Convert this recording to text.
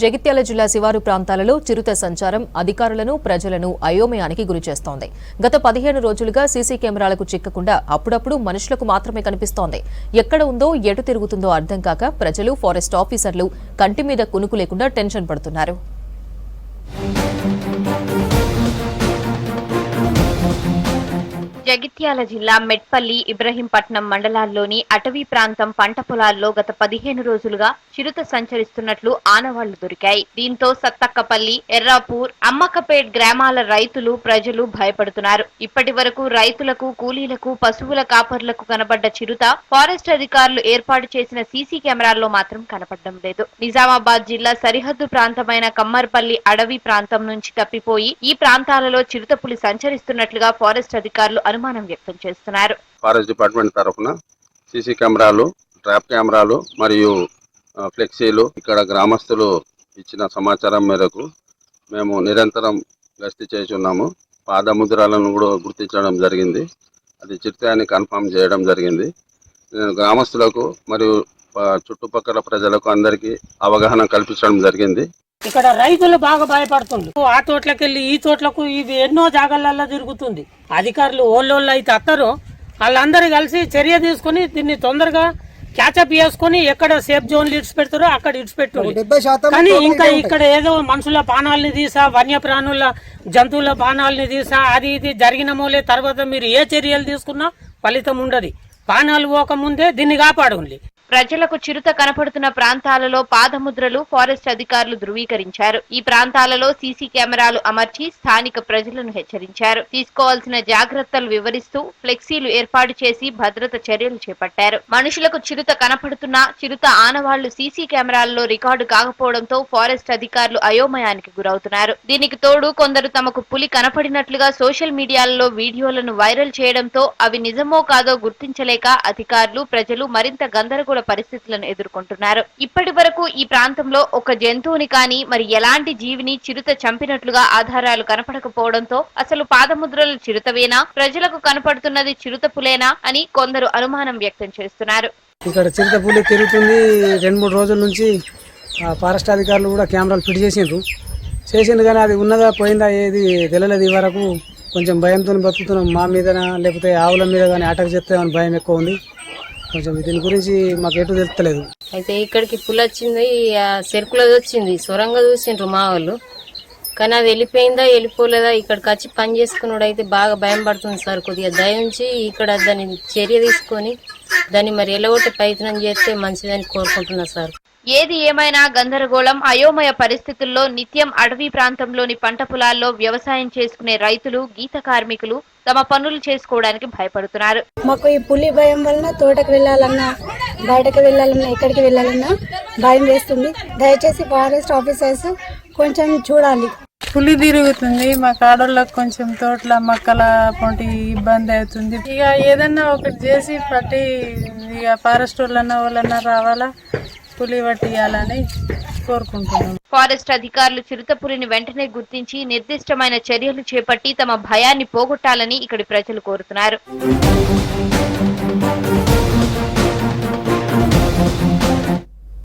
జగిత్యాల జిల్లా శివారు ప్రాంతాలలో చిరుత సంచారం అధికారులను ప్రజలను అయోమయానికి గురిచేస్తోంది. గత 15 రోజులుగా సీసీ కెమెరాలకు చిక్కకుండా అప్పుడప్పుడు మనుషులకు మాత్రమే కనిపిస్తోంది. ఎక్కడ ఉందో ఎటు తిరుగుతుందో అర్థం కాక ప్రజలు ఫారెస్ట్ ఆఫీసర్లు కంటి మీద కునుకు లేకుండా టెన్షన్ పడుతున్నారు. జగిత్యాల జిల్లా మెట్పల్లి ఇబ్రహీంపట్నం మండలాల్లోని అటవీ ప్రాంతం పంట పొలాల్లో గత 15 రోజులుగా చిరుత సంచరిస్తున్నట్లు ఆనవాళ్లు దొరికాయి. దీంతో సత్తక్కపల్లి, ఎర్రాపూర్, అమ్మకపేట్ గ్రామాల రైతులు, ప్రజలు భయపడుతున్నారు. ఇప్పటి వరకు రైతులకు, కూలీలకు, పశువుల కాపర్లకు కనబడ్డ చిరుత ఫారెస్ట్ అధికారులు ఏర్పాటు చేసిన సీసీ కెమెరాల్లో మాత్రం కనపడడం లేదు. నిజామాబాద్ జిల్లా సరిహద్దు ప్రాంతమైన కమ్మర్పల్లి అడవి ప్రాంతం నుంచి తప్పిపోయి ఈ ప్రాంతాలలో చిరుతపులి సంచరిస్తున్నట్లుగా ఫారెస్ట్ అధికారులు అనుమానం వ్యక్తం చేస్తున్నారు. ఫారెస్ట్ డిపార్ట్మెంట్ తరఫున సీసీ కెమెరాలు, ట్రాప్ కెమెరాలు మరియు ఫ్లెక్సీలు ఇక్కడ గ్రామస్తులు ఇచ్చిన సమాచారం మేరకు మేము నిరంతరం గస్తీ చేస్తున్నాము. పాదముద్రాలను కూడా గుర్తించడం జరిగింది. అది చిరుతని కన్ఫర్మ్ చేయడం జరిగింది. గ్రామస్తులకు మరియు చుట్టుపక్కల ప్రజలకు అందరికీ అవగాహన కల్పించడం జరిగింది. ఇక్కడ రైతులు బాగా భయపడుతుంది. ఆ తోటలకు వెళ్ళి ఈ తోటలకు ఇవి ఎన్నో జాగాలలో తిరుగుతుంది. అధికారులు ఓళ్ళోళ్ళు అయితే అత్తరు, వాళ్ళందరూ కలిసి చర్య తీసుకుని దీన్ని తొందరగా క్యాచప్ చేసుకుని ఎక్కడ సేఫ్ జోన్లు ఇడిచిపెడతారో అక్కడ ఇడిచిపెట్టారు. కానీ ఇంకా ఇక్కడ ఏదో మనుషుల ప్రాణాలని తీసా, వన్యప్రాణుల జంతువుల ప్రాణాలని తీసా, అది ఇది జరిగిన మూలే తర్వాత మీరు ఏ చర్యలు తీసుకున్నా ఫలితం ఉండదు. ప్రాణాలు పోకముందే దీన్ని కాపాడండి. ప్రజలకు చిరుత కనపడుతున్న ప్రాంతాలలో పాదముద్రలు ఫారెస్ట్ అధికారులు ధృవీకరించారు. ఈ ప్రాంతాలలో సీసీ కెమెరాలు అమర్చి స్థానిక ప్రజలను హెచ్చరించారు. తీసుకోవాల్సిన జాగ్రత్తలు వివరిస్తూ ఫ్లెక్సీలు ఏర్పాటు చేసి భద్రత చర్యలు చేపట్టారు. మనుషులకు చిరుత కనపడుతున్నా చిరుత ఆనవాళ్లు సీసీ కెమెరాల్లో రికార్డు కాకపోవడంతో ఫారెస్ట్ అధికారులు అయోమయానికి గురవుతున్నారు. దీనికి తోడు కొందరు తమకు పులి కనపడినట్లుగా సోషల్ మీడియాలలో వీడియోలను వైరల్ చేయడంతో అవి నిజమో కాదో గుర్తించలేక అధికారులు, ప్రజలు మరింత గందరగోళ పరిస్థితులను ఎదుర్కొంటున్నారు. ఇప్పటి వరకు ఈ ప్రాంతంలో ఒక జంతువుని కానీ మరి ఎలాంటి జీవిని చిరుత చంపినట్లుగా ఆధారాలు కనపడకపోవడంతో అసలు పాదముద్రలు చిరుతవేనా, ప్రజలకు కనపడుతున్నది చిరుత పులేనా అని కొందరు అనుమానం వ్యక్తం చేస్తున్నారు. ఇక్కడ చిరుత పులి తిరుగుతుంది. 2-3 రోజుల నుంచి ఫారెస్ట్ అధికారులు కూడా కెమెరాలు ఫిట్ చేసింది కానీ అది ఉన్నదా పోయిందా ఏది తెలియలేదు. ఈ వరకు కొంచెం భయంతో బతుకుతున్నాం. మా మీద లేకపోతే ఆవుల మీద కానీ అటాక్ చేస్తామని భయం ఎక్కువ ఉంది. కొంచెం దీని గురించి మాకు ఎటు తెలుస్తలేదు. అయితే ఇక్కడికి పుల్ వచ్చింది, చెరుకులది వచ్చింది, సొరంగా చూసిండ్రు మా వాళ్ళు. కానీ అది వెళ్ళిపోయిందా వెళ్ళిపోలేదా ఇక్కడికి వచ్చి పని చేసుకున్నాడు అయితే బాగా భయం పడుతుంది సార్. కొద్దిగా దయించి ఇక్కడ దాన్ని చర్య తీసుకొని దాన్ని మరి ఎలగొట్టే ప్రయత్నం చేస్తే మంచిదని కోరుకుంటున్నా సార్. ఏది ఏమైనా గందరగోళం, అయోమయ పరిస్థితుల్లో నిత్యం అడవి ప్రాంతంలోని పంట పొలాల్లో వ్యవసాయం చేసుకునే రైతులు, గీత కార్మికులు తమ పనులు చేసుకోవడానికి భయపడుతున్నారు. మాకు ఈ పులి భయం వలన తోటకు వెళ్ళాలన్నా, బయటకు వెళ్ళాలన్నా, ఎక్కడికి వెళ్ళాలన్నా భయం వేస్తుంది. దయచేసి ఫారెస్ట్ ఆఫీసర్స్ కొంచెం చూడాలి. పులి తిరుగుతుంది, మా కాడోళ్ళకి కొంచెం తోటల మొక్కల పొంటి ఇబ్బంది అవుతుంది. ఇక ఏదన్నా ఒకటి చేసి పట్టి ఇక ఫారెస్ట్ వాళ్ళన్నా రావాలా, పులి పట్టియాలని కోరుకుంటున్నాం. ఫారెస్ట్ అధికారులు చిరుతపులిని వెంటనే గుర్తించి నిర్దిష్టమైన చర్యలు చేపట్టి తమ భయాన్ని పోగొట్టాలని ఇక్కడి ప్రజలు కోరుతున్నారు.